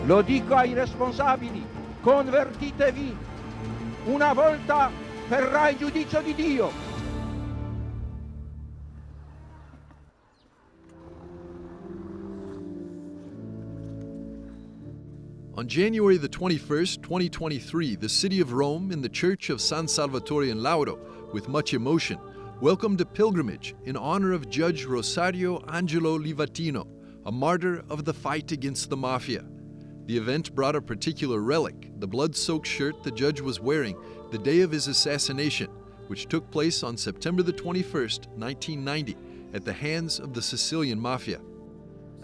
Lo dico ai responsabili, convertitevi. Una volta verrà il giudizio di Dio. On January the 21st, 2023, the city of Rome and the Church of San Salvatore in Lauro, with much emotion, welcomed a pilgrimage in honor of Judge Rosario Angelo Livatino, a martyr of the fight against the Mafia. The event brought a particular relic, the blood-soaked shirt the judge was wearing the day of his assassination, which took place on September the 21st, 1990, at the hands of the Sicilian Mafia.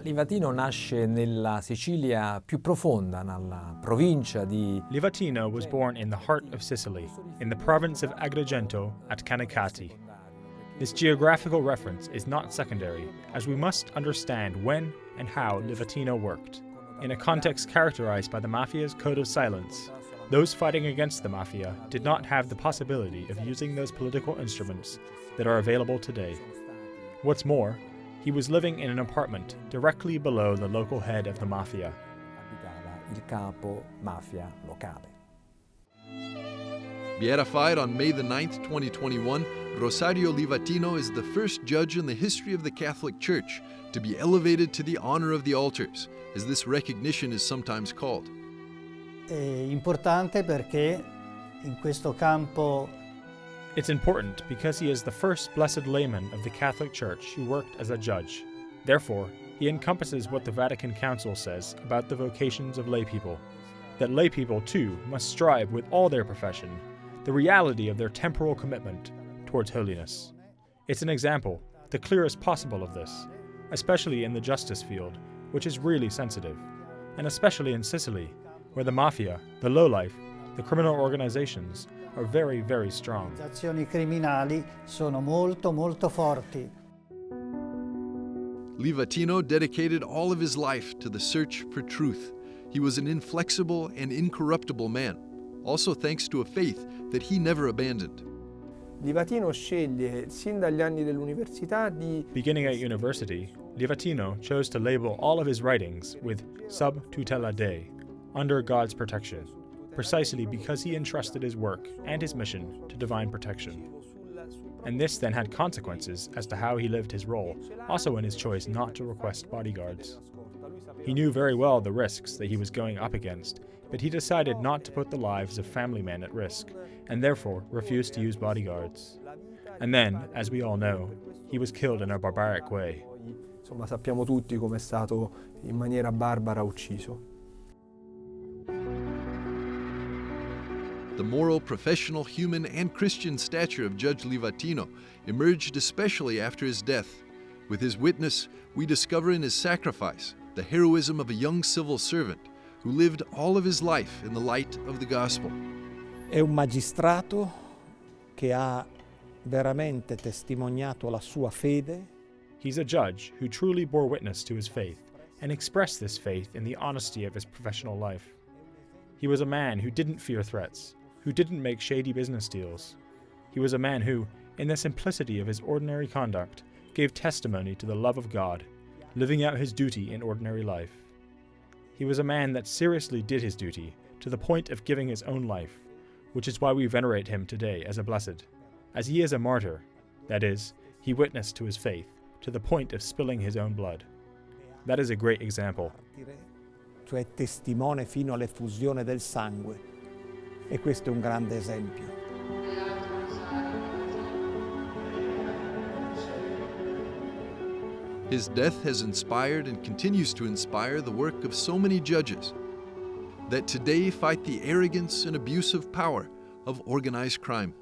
Livatino nasce nella Sicilia più profonda, nella provincia di... Livatino was born in the heart of Sicily, in the province of Agrigento at Canicattì. This geographical reference is not secondary, as we must understand when and how Livatino worked. In a context characterized by the Mafia's code of silence, those fighting against the Mafia did not have the possibility of using those political instruments that are available today. What's more, he was living in an apartment directly below the local head of the Mafia. Il capo mafia locale. Beatified on May the 9th, 2021, Rosario Livatino is the first judge in the history of the Catholic Church to be elevated to the honor of the altars, as this recognition is sometimes called. È importante perché in questo campo It's important because he is the first blessed layman of the Catholic Church who worked as a judge. Therefore, he encompasses what the Vatican Council says about the vocations of laypeople, that laypeople too must strive with all their profession, the reality of their temporal commitment towards holiness. It's an example, the clearest possible of this, especially in the justice field, which is really sensitive, and especially in Sicily, where the Mafia, the lowlife, the criminal organizations are very, very strong. Le azioni criminali sono molto forti. Livatino dedicated all of his life to the search for truth. He was an inflexible and incorruptible man, also thanks to a faith that he never abandoned. Livatino sceglie sin dagli anni dell'università di... Beginning at university, Livatino chose to label all of his writings with sub tutela Dei, under God's protection, precisely because he entrusted his work and his mission to divine protection. And this then had consequences as to how he lived his role, also in his choice not to request bodyguards. He knew very well the risks that he was going up against, but he decided not to put the lives of family men at risk, and therefore refused to use bodyguards. And then, as we all know, he was killed in a barbaric way. Insomma, sappiamo tutti come è stato in maniera barbara ucciso. The moral, professional, human, and Christian stature of Judge Livatino emerged especially after his death. With his witness, we discover in his sacrifice the heroism of a young civil servant who lived all of his life in the light of the gospel. È un magistrato che ha veramente testimoniato la sua fede. He's a judge who truly bore witness to his faith and expressed this faith in the honesty of his professional life. He was a man who didn't fear threats, who didn't make shady business deals. He was a man who, in the simplicity of his ordinary conduct, gave testimony to the love of God, living out his duty in ordinary life. He was a man that seriously did his duty to the point of giving his own life, which is why we venerate him today as a blessed, as he is a martyr, that is, he witnessed to his faith to the point of spilling his own blood. That is a great example. Cioè testimone fino all'effusione del sangue. E questo è un grande esempio. His death has inspired and continues to inspire the work of so many judges that today fight the arrogance and abuse of power of organized crime.